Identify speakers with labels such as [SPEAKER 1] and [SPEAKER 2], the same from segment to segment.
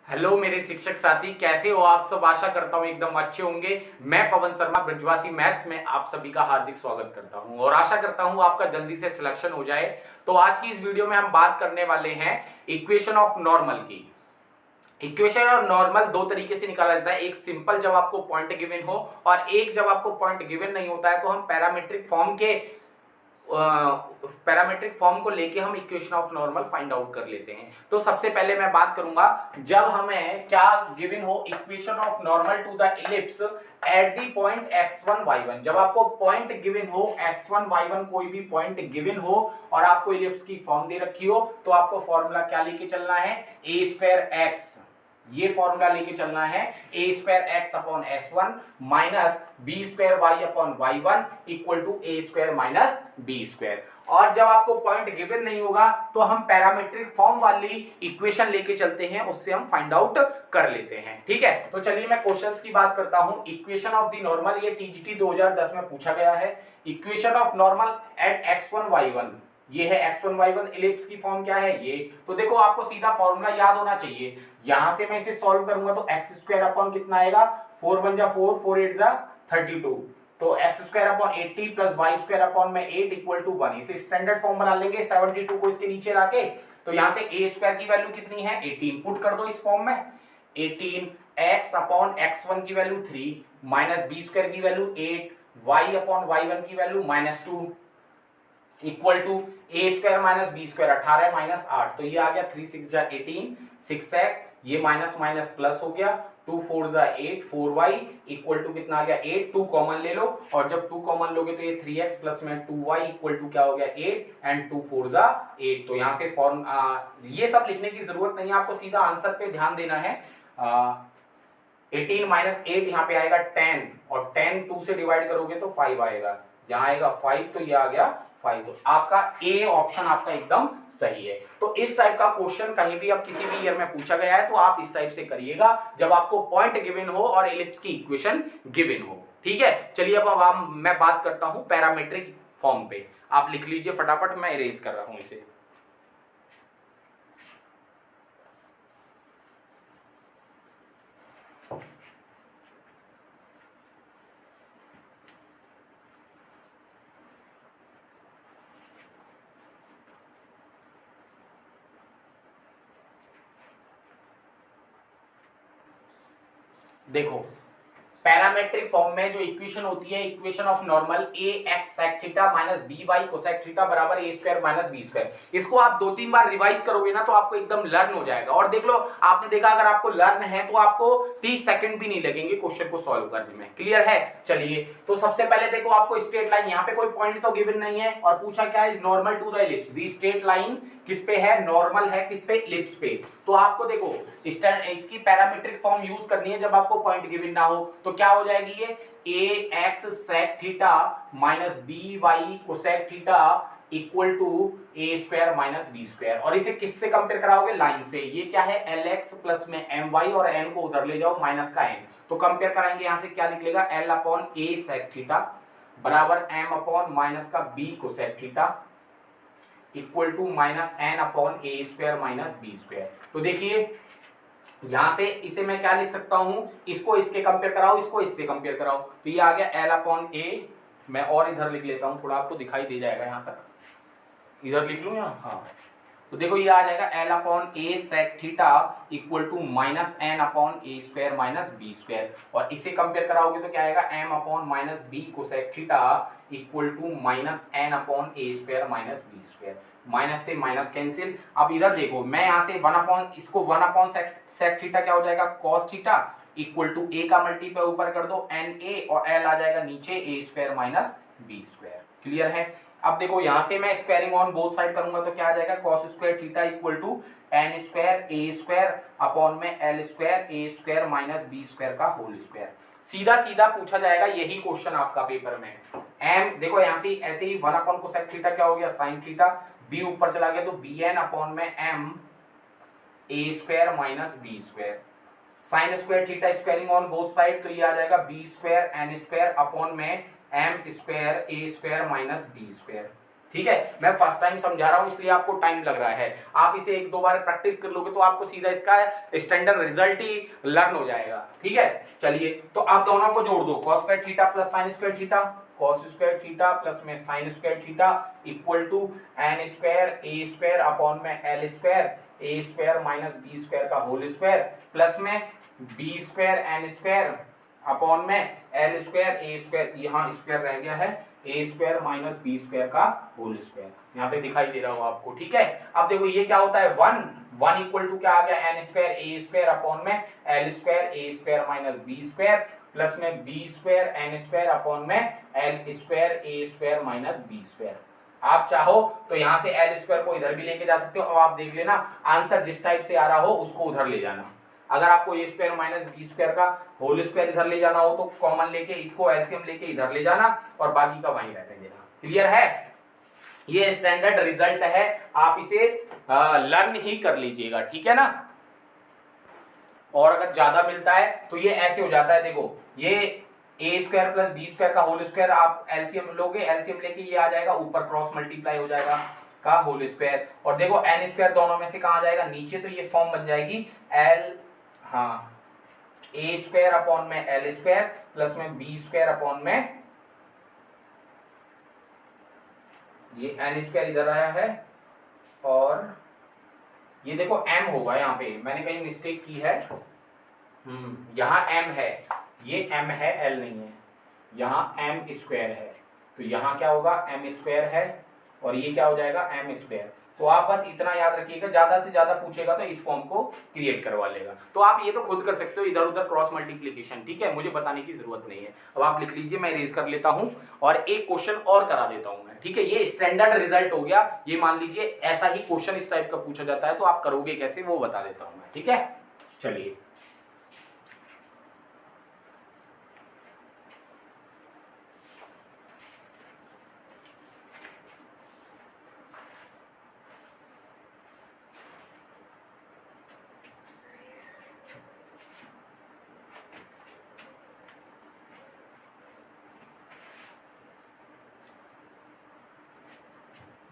[SPEAKER 1] Hello मेरे शिक्षक साथी, कैसे हो आप सब। आशा करता हूँ एकदम अच्छे होंगे। मैं पवन शर्मा ब्रजवासी मैथ्स में आप सभी का हार्दिक स्वागत करता हूँ और आशा करता हूँ आपका जल्दी से सिलेक्शन हो जाए। तो आज की इस वीडियो में हम बात करने वाले हैं इक्वेशन ऑफ नॉर्मल की। इक्वेशन और नॉर्मल दो तरीके से निकाला जाता है, एक सिंपल जब आपको पॉइंट गिवन हो और एक जब आपको पॉइंट गिवन नहीं होता है तो हम पैरामीट्रिक फॉर्म को लेके हम equation of normal find out कर लेते हैं। तो सबसे पहले मैं बात करूंगा जब हमें क्या गिवन हो, equation of normal to the ellipse at the point x1 y1। जब आपको पॉइंट गिवन हो x1 y1, कोई भी पॉइंट गिवन हो और आपको इलिप्स की फॉर्म दे रखी हो, तो आपको फॉर्मूला क्या लेके चलना है, a स्क्वायर x। ये फॉर्मूला लेके चलना है a square x upon s1 minus B square Y upon y1 equal to a square minus B square. और जब आपको पॉइंट गिवन नहीं होगा तो हम पैरामीट्रिक फॉर्म वाली इक्वेशन लेके चलते हैं, उससे हम फाइंड आउट कर लेते हैं। ठीक है, तो चलिए मैं क्वेश्चंस की बात करता हूं। इक्वेशन ऑफ द नॉर्मल, ये टीजीटी 2010 में पूछा गया है। Equation of normal at x1 y1, ये है x1 y1, इलिप्स की फॉर्म क्या है ये। तो देखो आपको सीधा फॉर्मूला याद होना चाहिए। यहां से मैं इसे सॉल्व करूंगा तो एक्स स्क्वायर अपॉन कितना आएगा, 4 1 जा 4, 4 8 जा 32। तो X square upon 80 plus Y square upon में 8 इक्वल टू 1। इसे स्टैंडर्ड फॉर्म बना लेंगे 72 को इसके नीचे लाके। तो यहां से ए स्क्वायर की वैल्यू कितनी है, 18 पुट कर दो इस फॉर्म में। 18 एक्स अपॉन x1 की वैल्यू 3 माइनस बी स्क्वायर की वैल्यू 8 वाई अपॉन y1 की value -2 equal to A square minus B square 18 minus 8। तो ये आ गया 3 6 जा 18, 6x, ये माइनस माइनस प्लस हो गया, 2 4 जा 8, 4y इक्वल टू कितना आ गया 8। 2 कॉमन ले लो और जब 2 कॉमन लोगे तो ये 3x प्लस में 2y इक्वल टू क्या हो गया 8 एंड 2 4 जा 8। तो यहाँ से फॉर्म ये सब लिखने की जरूरत नहीं है, आपको सीधा आंसर पे ध्यान देना है। 18 माइनस 8 यहाँ पे आएगा 10 और 10 2 से डिवाइड करोगे तो 5 आएगा, यहाँ आएगा 5 तो ये आ गया 5। तो आपका ए ऑप्शन आपका एकदम सही है। तो इस टाइप का क्वेश्चन कहीं भी अब किसी भी ईयर में पूछा गया है तो आप इस टाइप से करिएगा जब आपको पॉइंट गिवन हो और इलिप्स की इक्वेशन गिवन हो। ठीक है, चलिए अब मैं बात करता हूं पैरामीट्रिक फॉर्म पे। आप लिख लीजिए फटाफट, मैं इरेज कर रहा हूं इसे। देखो पैरामेट्रिक फॉर्म में जो इक्वेशन होती है, equation of normal A x sec theta minus B Y cosec theta बराबर A square minus B square. इसको आप 2-3 बार रिवाइज करोगे ना तो आपको एकदम लर्न हो जाएगा। और देख लो, आपने देखा अगर आपको लर्न है तो आपको 30 सेकंड भी नहीं लगेंगे क्वेश्चन को सॉल्व करने में। क्लियर है। चलिए तो सबसे पहले देखो, आपको स्ट्रेट लाइन, यहाँ पे कोई पॉइंट तो गिवन नहीं है और पूछा क्या है, normal to the ellipse. The straight line किस पे है, नॉर्मल है किस पे, इलिप्स पे। तो आपको देखो इसकी पैरामीट्रिक फॉर्म यूज करनी है जब आपको पॉइंट गिवन ना हो। तो क्या हो जाएगी ये, a x sec theta minus B Y cosec theta equal to A square minus B square. और इसे किससे कंपेयर कराओगे, लाइन से। ये क्या है, एल एक्स प्लस में एम वाई और एन को उधर ले जाओ माइनस का एन। तो कंपेयर कराएंगे, यहां से क्या निकलेगा, L upon A sec theta बराबर एम अपॉन माइनस का B cosec theta equal to minus N upon A square minus B square. तो देखिए यहां से इसे मैं क्या लिख सकता हूं, इसको इसके कंपेयर कराओ, इसको इससे कंपेयर कराओ। तो ये आ गया एल अपॉन ए, मैं और इधर लिख लेता हूं, थोड़ा आपको दिखाई दे जाएगा, यहां तक इधर लिख लूं यहाँ, हाँ। तो देखो ये आ जाएगा L upon A sec theta equal to minus N upon A square minus B square. और इसे कंपेयर कराओगे तो क्या आएगा, M upon minus B cosec theta equal to minus N upon A square minus B square. Minus से minus cancel. अब इधर देखो, मैं यहाँ से 1 अपॉन, इसको 1 अपॉन सेक थीटा क्या हो जाएगा, कॉस थीटा इक्वल टू ए का मल्टीप्लाई ऊपर कर दो एन ए और एल आ जाएगा नीचे a square minus B square. Clear है। अब देखो यहां से मैं स्क्वायरिंग ऑन बोथ साइड करूंगा तो क्या आ जाएगा, cos square theta equal to N square A square upon में L square A square minus B square का होल स्क्वायर। सीधा सीधा पूछा जाएगा यही क्वेश्चन आपका पेपर में। एम देखो यहां से ऐसे ही 1 अपॉन कोसेक थीटा क्या हो गया, साइन थीटा, बी ऊपर चला गया तो बी एन अपॉन में M A square minus B square. Sine square theta squaring on both side तो ये आ जाएगा B square N square upon में M square A square minus B square. ठीक है, मैं फर्स्ट टाइम समझा रहा हूं इसलिए आपको टाइम लग रहा है। आप इसे एक दो बार प्रैक्टिस कर लोगे तो आपको सीधा इसका स्टैंडर्ड रिजल्ट ही लर्न हो जाएगा। ठीक है, चलिए तो आप दोनों को जोड़ दो, cos square theta plus sin square theta, cos square theta plus में sin square theta equal to n square a square upon में l square a square minus b square का होल स्क्वायर प्लस में b square n square upon में l square a square, यहाँ square रह गया है, a square minus b square का whole square, यहाँ पे दिखाई दे रहा हो आपको। ठीक है, अब देखो ये क्या होता है, 1 इक्वल टू क्या आ गया, n square a square upon में l square a square minus b square plus में b square n square upon में l square a square minus b square. आप चाहो तो यहाँ से l स्क्वायर को इधर भी लेके जा सकते हो। अब आप देख लेना आंसर जिस टाइप से आ रहा हो उसको उधर ले जाना। अगर आपको a square minus b square का होल स्क्वायर इधर ले जाना हो तो कॉमन लेके इसको एलसीएम लेके इधर ले जाना और बाकी का वहीं रहने देना। क्लियर है, ये स्टैंडर्ड रिजल्ट है, आप इसे लर्न ही कर लीजिएगा। ठीक है ना, और अगर ज्यादा मिलता है तो ये ऐसे हो जाता है, देखो ये a square plus b square का होल स्क्वायर आप एलसीएम लोगे, एलसीएम लेके ये आ जाएगा ऊपर क्रॉस मल्टीप्लाई हो जाएगा का होल स्क्वायर, और देखो n स्क्वायर दोनों में से कहाँ आ जाएगा नीचे, तो ये फॉर्म बन जाएगी l, हाँ a स्क्वायर अपॉन में l स्क्वायर प्लस में b स्क्वायर अपॉन में ये n स्क्वायर इधर आया है, और ये देखो m होगा, यहाँ पे मैंने कहीं मिस्टेक की है, यहाँ m है, ये m है l नहीं है, यहाँ m स्क्वायर है, तो यहाँ क्या होगा m स्क्वायर है और ये क्या हो जाएगा m स्क्वायर। तो आप बस इतना याद रखिएगा, ज्यादा से ज्यादा पूछेगा तो इस फॉर्म को क्रिएट करवा लेगा। तो आप ये तो खुद कर सकते हो इधर उधर क्रॉस मल्टीप्लिकेशन। ठीक है, मुझे बताने की जरूरत नहीं है। अब आप लिख लीजिए, मैं इरेज कर लेता हूं और एक क्वेश्चन और करा देता हूं मैं। ठीक है, ये स्टैंडर्ड रिजल्ट हो गया। ये मान लीजिए ऐसा ही क्वेश्चन इस टाइप का पूछा जाता है तो आप करोगे कैसे वो बता देता हूं मैं। ठीक है, चलिए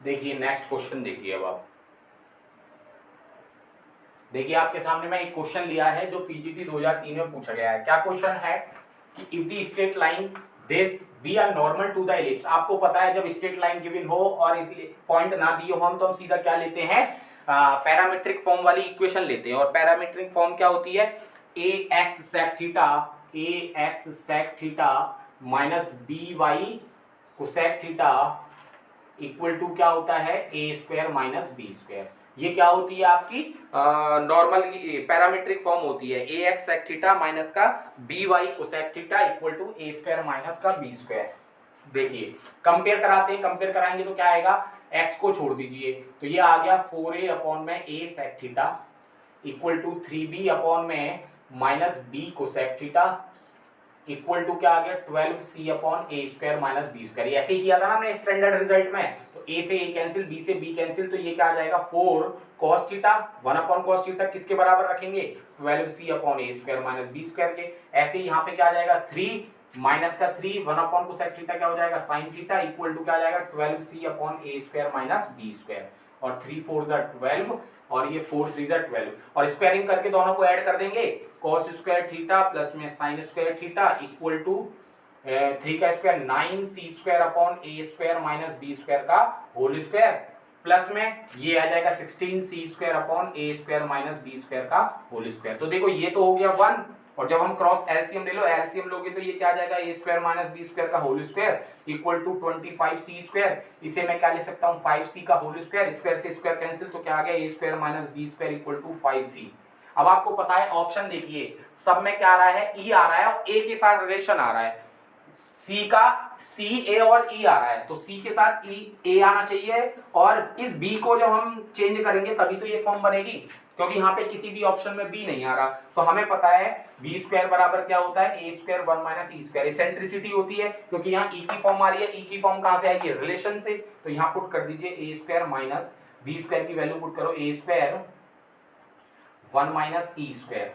[SPEAKER 1] देखिए नेक्स्ट क्वेश्चन देखिए। अब आप देखिए आपके सामने मैं एक क्वेश्चन लिया है जो पीजीटी 2003 में पूछा गया है। क्या क्वेश्चन है कि if the straight line this be our normal to the ellipse. आपको पता है जब स्ट्रेट लाइन गिवन हो और इस पॉइंट ना दिए हो तो हम सीधा क्या लेते हैं, पैरामीट्रिक फॉर्म वाली इक्वेशन लेते हैं। और पैरामीट्रिक फॉर्म क्या होती है, ए x sec theta minus B Y cosec theta equal to क्या होता है, a square minus B square. ये क्या होती है आपकी नॉर्मल पैरामीट्रिक फॉर्म होती है, ए एक्स सेक थीटा माइनस का B Y cosec theta equal to A square minus का बी स्क्वायर। देखिए कंपेयर कराते हैं, कंपेयर कराएंगे तो क्या आएगा, एक्स को छोड़ दीजिए तो ये आ गया 4a अपॉन में a sec theta equal to 3b upon में minus B cosec theta equal to क्या आ गया 12c अपॉन ए स्क्वायर माइनस बी स्क्वायर। ऐसे ही किया था ना हमने स्टैंडर्ड रिजल्ट में, तो a से a कैंसिल, b से b कैंसिल, तो ये क्या आ जाएगा 4 cos theta 1 upon cos theta किसके बराबर रखेंगे 12c अपॉन ए स्क्वायर माइनस बी स्क्वायर के। ऐसे ही यहाँ पे क्या आ जाएगा 3 माइनस का 3 1 अपॉन कोसेक थीटा क्या हो जाएगा sin थीटा इक्वल टू क्या आ जाएगा 12c अपॉन ए स्क्वायर माइनस बी स्क्वायर, और 3 4 जा 12 और ये 4 3 जा 12, और स्क्वायरिंग करके दोनों को ऐड कर देंगे, cos स्क्वायर थीटा प्लस में sin square theta equal to 3 का स्क्वायर 9c स्क्वायर अपॉन ए स्क्वायर माइनस बी स्क्वायर का होल स्क्वायर प्लस में ये आ जाएगा 16c स्क्वायर अपॉन ए स्क्वायर माइनस बी स्क्वायर का होल स्क्वायर। तो देखो ये तो हो गया 1, और जब हम क्रॉस एलसीएम ले लो, एलसीएम लोगे तो ये क्या आ जाएगा a square minus B square का whole square equal to 25c square. इसे मैं क्या ले सकता हूँ 5c का होल स्क्वायर, स्क्वायर से स्क्वायर कैंसिल, तो क्या आ गया a square minus B square equal to 5c। अब आपको पता है ऑप्शन देखिए सब में क्या आ रहा है, ई आ रहा है और ए के साथ रिलेशन आ रहा है, सी का सी ए और ई आ रहा है, तो सी के साथ ई ए आना चाहिए, और इस बी को जब हम चेंज करेंगे तभी तो ये फॉर्म बनेगी, क्योंकि यहाँ पे किसी भी ऑप्शन में बी नहीं आ रहा। तो हमें पता है बी स्क्वायर बराबर क्या होता है a square 1 minus e square, eccentricity होती है क्योंकि यहाँ ई की फॉर्म आ रही है, ई की फॉर्म कहाँ से आएगी रिलेशन से, तो यहाँ पुट कर दीजिए a square minus B square की वैल्यू पुट करो a square 1 minus e square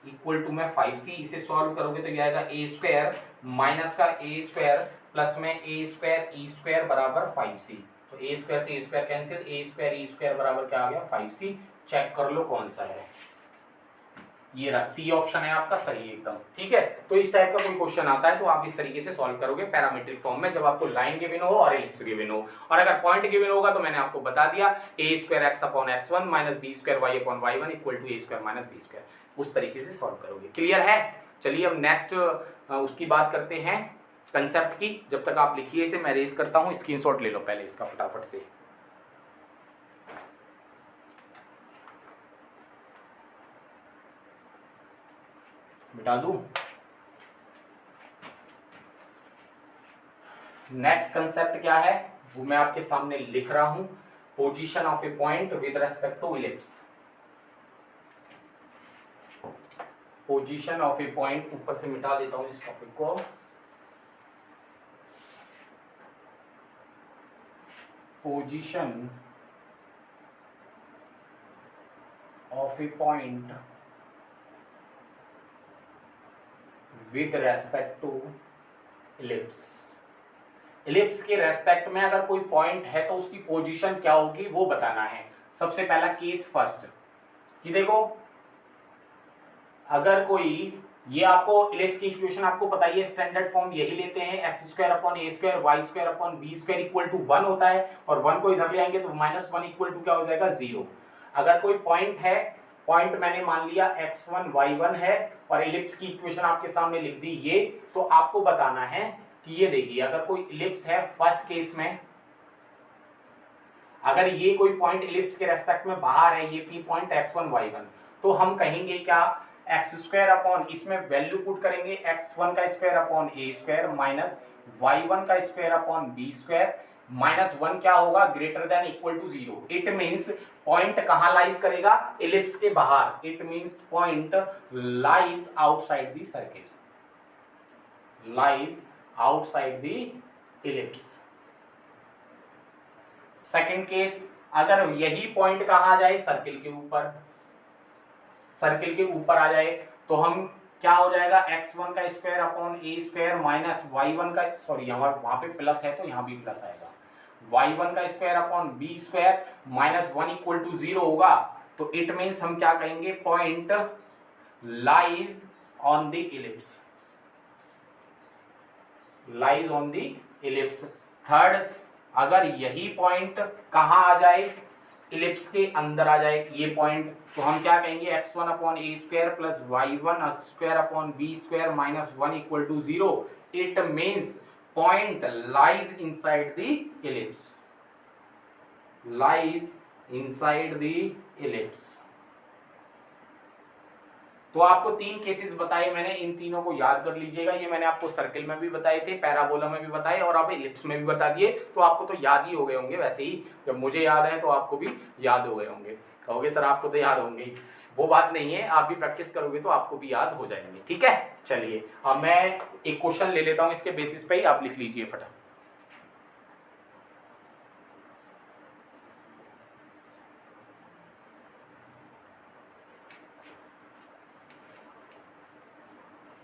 [SPEAKER 1] equal to में 5c। इसे सॉल्व करोगे तो क्या आएगा ए स्क्वायर माइनस का ए स्क्वायर प्लस में ए स्क्वायर ई स्क्वायर बराबर 5c, तो ए स्क्वायर से ए स्क्वायर कैंसिल, ए स्क्वायर ई स्क्वायर बराबर क्या आ गया 5c। चेक कर लो कौन सा है, ये रहा सी ऑप्शन है आपका सही एकदम। ठीक है, तो इस टाइप का कोई क्वेश्चन आता है तो आप इस तरीके से सॉल्व करोगे पैरामीट्रिक फॉर्म में, जब आपको लाइन गिवन हो और एलिप्स गिवन हो। और अगर पॉइंट गिवन होगा तो मैंने आपको बता दिया a square x upon x1 minus B square Y upon y1 equal to A square minus B square, उस तरीके से सॉल्व करोगे। क्लियर है? चलिए अब नेक्स्ट उसकी बात करते हैं कंसेप्ट की। जब तक आप लिखिए इसे मैं रेस करता हूँ, स्क्रीनशॉट ले लो पहले इसका फटाफट से। मिटा दूं। नेक्स्ट कंसेप्ट क्या है वो मैं आपके सामने लिख रहा हूं, position of a point with respect to ellipse. Position of a point, ऊपर से मिटा देता हूं इस टॉपिक को। Position of a point with respect to ellipse. Ellipse के रेस्पेक्ट में अगर कोई पॉइंट है तो उसकी पोजीशन क्या होगी वो बताना है। सबसे पहला केस फर्स्ट कि देखो, अगर कोई, ये आपको इलिप्स की इक्वेशन आपको पता ही है, स्टैंडर्ड फॉर्म यही लेते हैं, X square upon A square Y square upon B square equal to 1 होता है, और 1 को इधर ले आएंगे तो -1 इक्वल टू क्या हो जाएगा 0। अगर कोई पॉइंट है, पॉइंट मैंने मान लिया x1 y1 है और इलिप्स की इक्वेशन आपके सामने लिख दी ये, तो आपको बताना है कि ये देखिए अगर कोई इलिप्स है फर्स्ट केस में, अगर ये कोई पॉइंट इलिप्स के रेस्पेक्ट में बाहर है, ये P पॉइंट x1 y1, तो हम कहेंगे क्या, एक्स स्क्वायर अपॉन, इसमें वैल्यू पुट करेंगे x1 का स्क्वायर अपॉन ए स्क्वायर माइनस y1 का स्क्वायर अपॉन बी स्क्वायर, -1 क्या होगा greater than equal to 0। It means point कहां लाइज करेगा, इलिप्स के बाहर। It means point lies outside the circle, lies outside the ellipse. Second case, अगर यही point कहां आ जाए, सर्किल के ऊपर, सर्किल के ऊपर आ जाए, तो हम क्या हो जाएगा, x1 का स्क्वायर अपॉन ए स्क्वायर माइनस y1 का, सॉरी वहां पे प्लस है तो यहां भी प्लस आएगा, y1 का square upon B square -1 equal to 0 होगा। तो इट मीन्स हम क्या कहेंगे, point lies on the ellipse, lies on the ellipse. Third, अगर यही पॉइंट कहां आ जाए, इलिप्स के अंदर आ जाए ये पॉइंट, तो हम क्या कहेंगे, x1 upon A square plus y1 square upon B square -1 equal to 0। It means point lies inside the ellipse, lies inside the ellipse. तो आपको 3 केसेस बताए मैंने, इन तीनों को याद कर लीजिएगा। ये मैंने आपको सर्किल में भी बताए थे, पैराबोला में भी बताए, और अब इलिप्स में भी बता दिए, तो आपको तो याद ही हो गए होंगे। वैसे ही जब मुझे याद है तो आपको भी याद हो गए होंगे। कहोगे सर आपको तो याद होंगे ही, वो बात नहीं है, आप भी प्रैक्टिस करोगे तो आपको भी याद हो जाएंगे। ठीक है, चलिए अब मैं एक क्वेश्चन ले लेता हूँ, इसके बेसिस पे ही आप लिख लीजिए फटाफट।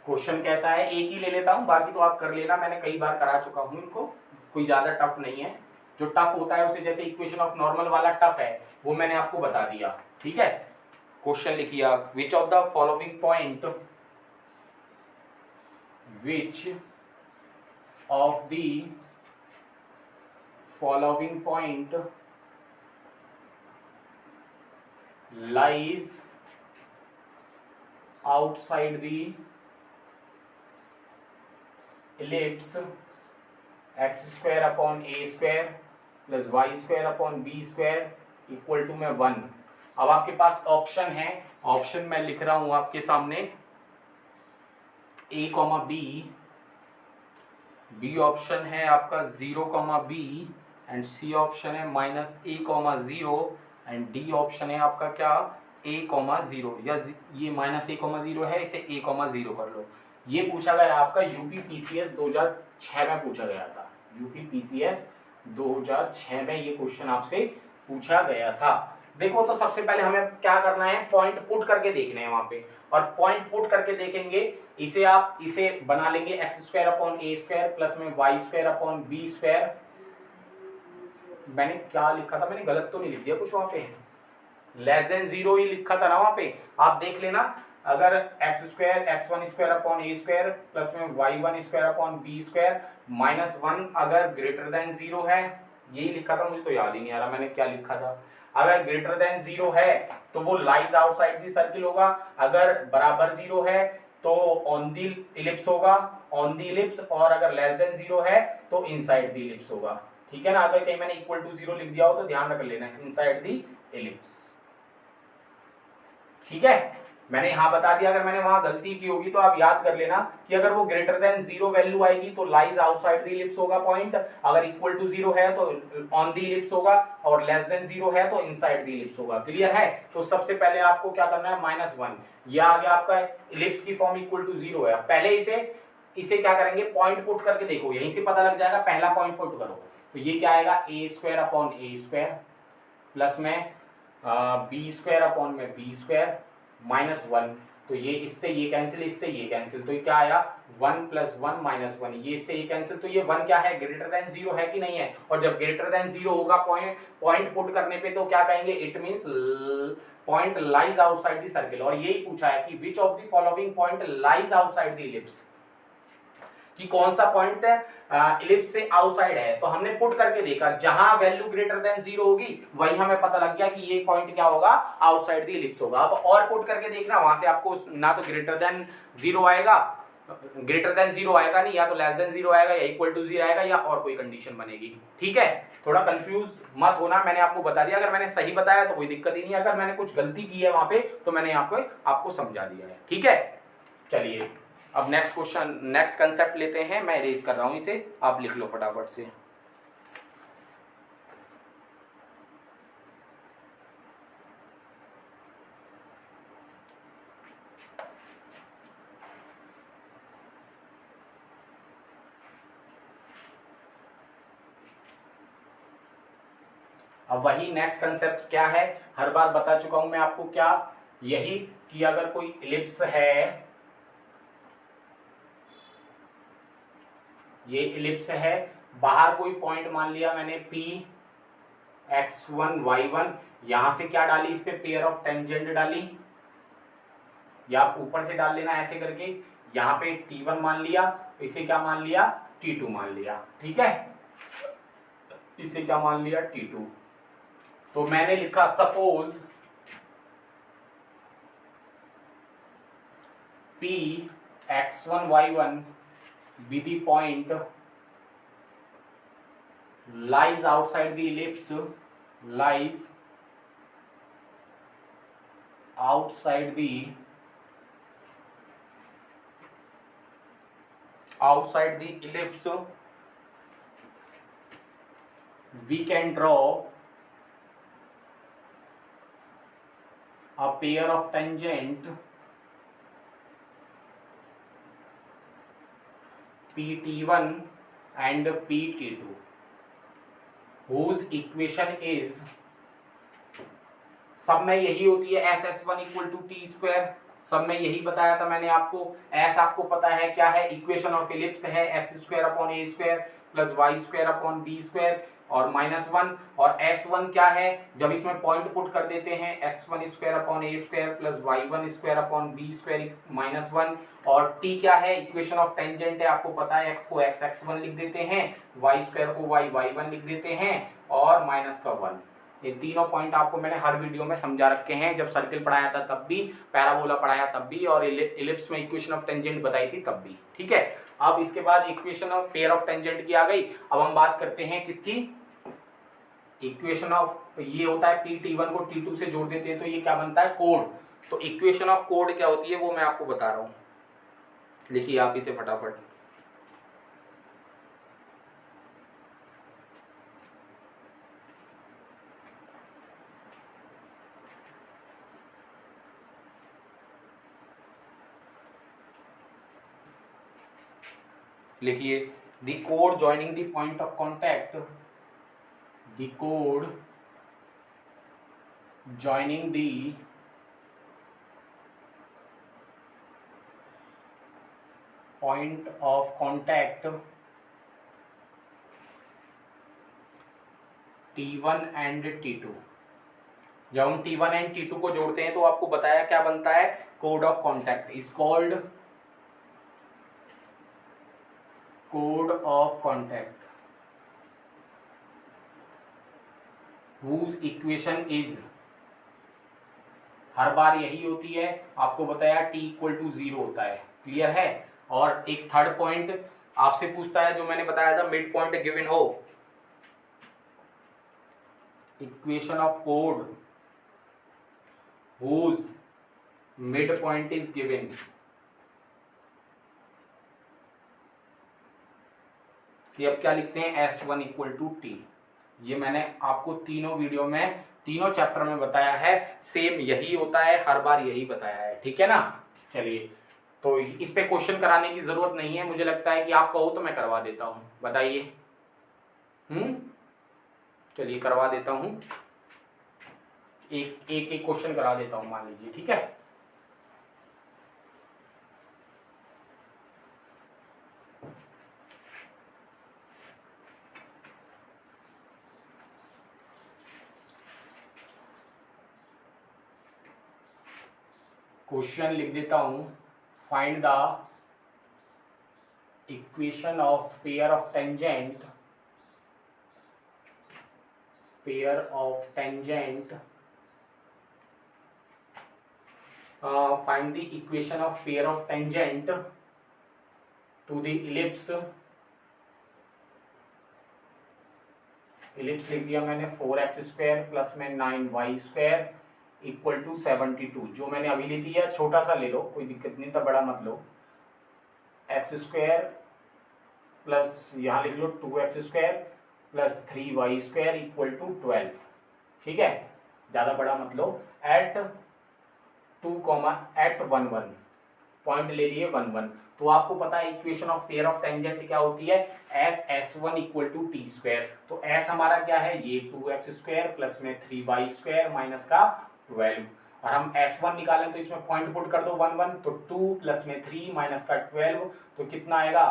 [SPEAKER 1] क्वेश्चन कैसा है, एक ही ले लेता हूं, बाकी तो आप कर लेना, मैंने कई बार करा चुका हूं इनको, कोई ज्यादा टफ नहीं है। जो टफ होता है उसे, जैसे इक्वेशन ऑफ नॉर्मल वाला टफ है, वो मैंने आपको बता दिया। ठीक है, क्वेश्चन लिखिए आप, which of the following point, which of the following point lies outside the ellipse x square upon A square plus Y square upon B square equal to में 1। अब आपके पास ऑप्शन है, ऑप्शन मैं लिख रहा हूं आपके सामने, a comma b, b option है आपका 0 comma b, and c option है -a comma 0, and d option है आपका क्या, a कॉमा 0, या ये -a कॉमा 0 है, इसे a कॉमा 0 कर लो। ये पूछा गया आपका यूपीपीसीएस 2006 में पूछा गया था, यूपीपीसीएस 2006 में ये क्वेश्चन आपसे पूछा गया था। देखो, तो सबसे पहले हमें क्या करना है, पॉइंट पुट करके देखने हैं वहां पे, और पॉइंट पुट करके देखेंगे, इसे आप इसे बना लेंगे एक्स स्क्वायर अपॉन ए स्क्वायर प्लस में y square upon B square मैंने क्या लिखा था, मैंने गलत तो नहीं लिख दिया कुछ वहां पे, लेस देन 0 ही लिखा था ना वहां पे, आप देख लेना। अगर x square x one square upon ए स्क्वायर प्लस में y one square upon B square minus one अगर ग्रेटर देन 0 है, यही लिखा था, मुझे तो याद ही नहीं आ रहा मैंने क्या लिखा था। अगर ग्रेटर देन 0 है तो वो लाइज आउटसाइड दी सर्किल होगा, अगर बराबर 0 है तो ऑन दी इलिप्स होगा, ऑन दी इलिप्स, और अगर लेस देन 0 है तो इनसाइड दी इलिप्स होगा। ठीक है ना, अगर कहीं मैंने इक्वल टू 0 लिख दिया हो तो ध्यान रख लेना, इनसाइड दी इलिप्स। ठीक है, मैंने यहां बता दिया, अगर मैंने वहां गलती की होगी तो आप याद कर लेना कि अगर वो ग्रेटर देन 0 वैल्यू आएगी तो लाइज आउटसाइड द इलिप्स होगा पॉइंट, अगर इक्वल टू 0 है तो ऑन द इलिप्स होगा, और लेस देन 0 है तो इनसाइड द इलिप्स होगा। क्लियर है? तो सबसे पहले आपको क्या करना है, -1, यह आ गया आपका इलिप्स की फॉर्म इक्वल टू 0 है। पहले इसे क्या करेंगे, पॉइंट पुट करके देखो, यहीं से पता लग जाएगा, पहला पॉइंट पुट करो तो ये क्या आएगा, ए स्क्वायर अपॉन ए स्क्वायर प्लस में बी स्क्वायर अपॉन में बी स्क्वायर -1, तो ये इससे ये कैंसिल, इससे ये कैंसिल, तो ये क्या आया 1 + 1 -1, ये इससे ये कैंसिल, तो ये 1 क्या है, ग्रेटर देन 0 है कि नहीं है, और जब ग्रेटर देन 0 होगा पॉइंट पुट करने पे तो क्या कहेंगे, it means point lies outside the circle, और यही पूछा है कि विच of the following point lies outside the ellipse, कि कौन सा पॉइंट इलिप्स से आउटसाइड है। तो हमने पुट करके देखा, जहां वैल्यू ग्रेटर देन 0 होगी वही हमें पता लग गया कि ये पॉइंट क्या होगा, आउटसाइड द इलिप्स होगा। अब और पुट करके देखना, वहां से आपको ना तो ग्रेटर देन 0 आएगा, ग्रेटर देन 0 आएगा नहीं, या तो लेस देन 0 आएगा, या इक्वल टू 0 आएगा, या और कोई कंडीशन बनेगी। ठीक है, थोड़ा कंफ्यूज मत होना, मैंने आपको बता दिया, अगर मैंने सही बताया तो कोई दिक्कत ही नहीं, अगर मैंने कुछ गलती की है वहां पे तो मैंने यहाँ पे आपको समझा दिया है। ठीक है, चलिए अब नेक्स्ट क्वेश्चन, नेक्स्ट कंसेप्ट लेते हैं, मैं इरेज कर रहा हूं इसे, आप लिख लो फटाफट से। अब वही नेक्स्ट कंसेप्ट क्या है, हर बार बता चुका हूं मैं आपको, क्या यही कि अगर कोई इलिप्स है, ये इलिप्स है, बाहर कोई पॉइंट मान लिया मैंने P x1 y1, यहां से क्या डाली, इस पे पेयर ऑफ टेंजेंट डाली, या आप ऊपर से डाल लेना ऐसे करके, यहां पे T1 मान लिया, इसे क्या मान लिया, T2 मान लिया। ठीक है, इसे क्या मान लिया, T2। तो मैंने लिखा suppose P x1 y1 be the point lies outside the ellipse, lies outside the ellipse, we can draw a pair of tangent PT1 and PT2 whose equation is, सब में यही होती है SS1 = T², सब में यही बताया था मैंने आपको। S आपको पता है क्या है, इक्वेशन ऑफ इलिप्स है x² upon a² plus y² upon b² और -1, और S1 क्या है, जब इसमें पॉइंट पुट कर देते हैं x1² upon a² plus y1² upon b² -1, और t क्या है, इक्वेशन ऑफ टेंजेंट है, आपको पता है x को x1 लिख देते हैं, y² को y1 लिख देते हैं, और -1। ये तीनों पॉइंट आपको मैंने हर वीडियो में समझा रखे हैं, जब सर्किल पढ़ाया था तब भी, पैराबोला पढ़ाया तब भी, और इलिप्स में इक्वेशन ऑफ टेंजेंट बताई थी तब भी। ठीक है, अब इसके बाद equation of pair of tangent की आ गई। अब हम बात करते हैं किसकी, इक्वेशन ऑफ, ये होता है PT1 को T2 से जोड़ देते हैं तो ये क्या बनता है, कोड। तो इक्वेशन ऑफ कोड क्या होती है वो मैं आपको बता रहा हूं, लिखिए आप इसे फटाफट। लिखिए, the code joining the point of contact, the code joining the point of contact T1 and T2। जब हम T1 एंड T2 को जोड़ते हैं तो आपको बताया क्या बनता है, code of contact is called code of contact whose equation is, हर बार यही होती है, आपको बताया t इक्वल टू 0 होता है, क्लियर है। और एक थर्ड पॉइंट आपसे पूछता है जो मैंने बताया था, मिड पॉइंट गिवन हो, equation of code whose mid point is given, कि अब क्या लिखते हैं, S1 इक्वल टू टी। ये मैंने आपको तीनों वीडियो में, तीनों चैप्टर में बताया है, सेम यही होता है, हर बार यही बताया है, ठीक है ना। चलिए, तो इस पे क्वेश्चन कराने की जरूरत नहीं है, मुझे लगता है कि आप कहो तो मैं करवा देता हूं, बताइए। चलिए करवा देता हूं, एक एक क्वेश्चन करा देता हूं, मान लीजिए, ठीक है। क्वेश्चन लिख देता हूं, find the equation of pair of tangent, find the equation of pair of tangent to the ellipse लिख दिया मैंने, 4x² प्लस में 9y² इक्वल टू 72। जो मैंने अभी ली थी, या छोटा सा ले लो, कोई दिक्कत नहीं, तो बड़ा मत लो। x² प्लस यहाँ लिख लो 2x² plus 3y² equal to 12, ठीक है, ज्यादा बड़ा मत लो। एट 1 पॉइंट ले लिए 1 1। तो आपको पता है equation of pair of tangent क्या होती है, S1 इक्वल टू t²। तो S हमारा क्या है, ये 2x² प्लस में 3y² माइनस का 12, और हम S1 निकालें तो इसमें पॉइंट पुट कर दो 1 1, तो 2 प्लस में 3 माइनस का 12, तो कितना आएगा,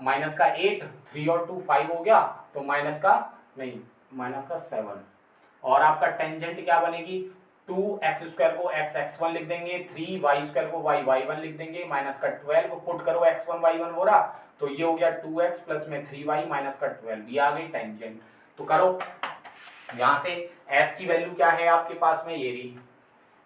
[SPEAKER 1] माइनस का 8, 3 और 2 5 हो गया, तो माइनस का 7। और आपका टेंजेंट क्या बनेगी, 2x² को x1 लिख देंगे, 3y² को y1 लिख देंगे, माइनस का 12 पुट करो, x1 y1 हो रहा, तो ये हो गया 2x प्लस में 3y माइनस का 12, ये आ गई टेंजेंट। तो करो, यहां से s की वैल्यू क्या है आपके पास में, ये रही,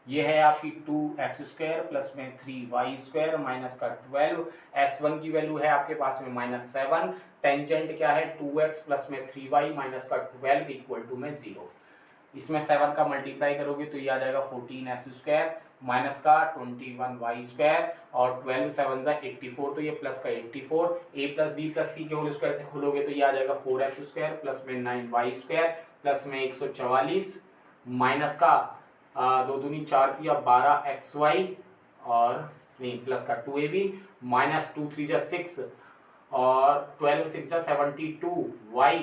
[SPEAKER 1] ये है आपकी 2x² प्लस में 3y² माइनस का 12, S1 की वैल्यू है आपके पास में -7, टेंजेंट क्या है 2x प्लस में 3y माइनस का 12 इक्वल टू में 0। इसमें 7 का मल्टीप्लाई करोगे तो ये आ जाएगा 14x² माइनस का 21y² और 12 7 जा 84, तो ये प्लस का 84, a प्लस बी प्लस सी के होल स्क्वायर से खोलोगे तो ये आ जाएगा 4x² प्लस में 9y² प्लस में 144 माइनस का 2 दूनी 4 किया 12xy और नहीं प्लस का 2ab माइनस 2 3 जा 6 और 12 6 जा 72y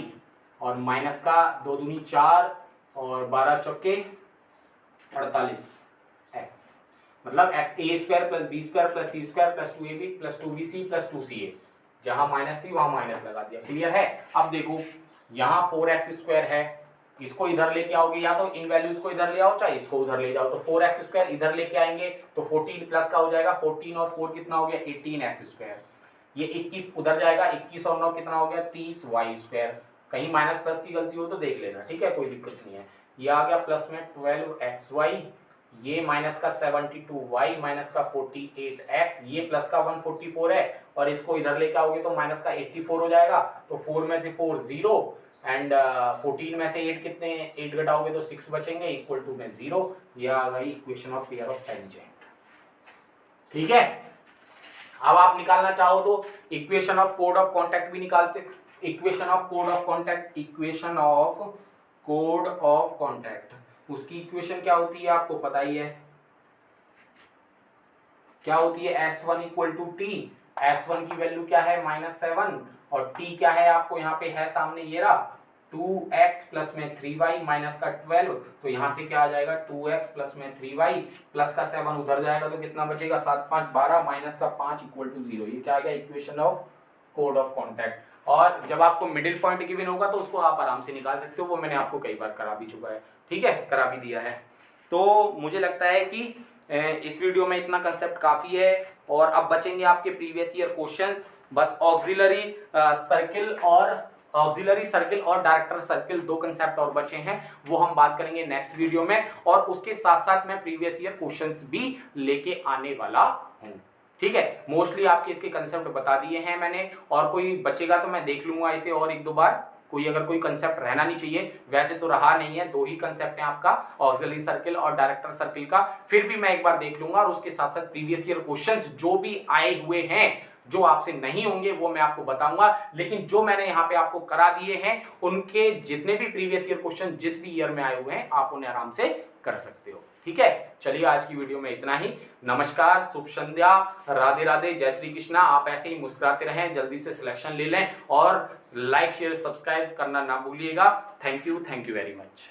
[SPEAKER 1] और माइनस का 2 दूनी 4 और 12 चौके 48x, मतलब a² plus b² plus c² plus 2ab plus 2bc plus 2ca, जहां माइनस थी वहां माइनस लगा दिया, क्लियर है। अब देखो यहाँ 4x² है, इसको इधर लेके आओगे, या तो इन वैल्यूज को इधर ले आओ चाहे इसको उधर ले जाओ, तो 4x² इधर लेके आएंगे तो 14 प्लस का हो जाएगा 14 और 4 कितना हो गया 18x², ये 21 उधर जाएगा, 21 और 9 कितना हो गया 30y², कहीं माइनस प्लस की गलती हो तो देख लेना, ठीक है, कोई दिक्कत नहीं है। ये आ गया प्लस में 12xy, ये माइनस का 72y माइनस का 48x, ये प्लस का 144 है, और इसको इधर लेके आओगे तो माइनस का 84 हो जाएगा, तो 4 में से 4 0 एंड 14 में से 8 कितने 8 घटाओगे तो 6 बचेंगे इक्वल टू में 0। ये आ गई equation of pair of tangent, ठीक है। अब आप निकालना चाहो तो equation of code of contact भी निकालते, equation of code of contact, equation of code of contact, उसकी इक्वेशन क्या होती है आपको पता ही है, क्या होती है S1 equal to T, S1 की वैल्यू क्या है -7 और t क्या है आपको यहाँ पे है सामने, ये रहा 2x प्लस में 3y माइनस का 12, तो यहाँ से क्या आ जाएगा 2x प्लस में 3y प्लस का 7 उधर जाएगा तो कितना बचेगा 7 5 12 माइनस का 5 इक्वल टू 0, ये क्या आ गया equation of code of contact. और जब आपको मिडिल पॉइंट गिवन होगा तो उसको आप आराम से निकाल सकते हो, वो मैंने आपको कई बार करा भी चुका है, ठीक है, करा भी दिया है। तो मुझे लगता है कि इस वीडियो में इतना कंसेप्ट काफ़ी है। और अब बचेंगे आपके प्रीवियस ईयर क्वेश्चंस, बस ऑक्सिलरी सर्किल और डायरेक्टर सर्किल, दो कंसेप्ट और बचे हैं, वो हम बात करेंगे नेक्स्ट वीडियो में। और उसके साथ साथ मैं प्रीवियस ईयर क्वेश्चंस भी लेके आने वाला हूँ, ठीक है। मोस्टली आपके इसके कंसेप्ट बता दिए हैं मैंने, और कोई बचेगा तो मैं देख लूंगा इसे और एक दो बार, कोई अगर कोई कंसेप्ट रहना नहीं चाहिए, वैसे तो रहा नहीं है, दो ही कंसेप्ट है आपका, ऑक्सिलरी सर्किल और डायरेक्टर सर्किल का, फिर भी मैं एक बार देख लूंगा। और उसके साथ साथ प्रीवियस ईयर क्वेश्चंस जो भी आए हुए हैं, जो आपसे नहीं होंगे वो मैं आपको बताऊंगा, लेकिन जो मैंने यहाँ पे आपको करा दिए हैं उनके जितने भी प्रीवियस ईयर क्वेश्चन जिस भी ईयर में आए हुए हैं आप उन्हें आराम से कर सकते हो, ठीक है। चलिए आज की वीडियो में इतना ही। नमस्कार, शुभ संध्या, राधे राधे, जय श्री कृष्णा। आप ऐसे ही मुस्कुराते रहें, जल्दी से सिलेक्शन ले लें और लाइक शेयर सब्सक्राइब करना ना भूलिएगा। Thank you very much.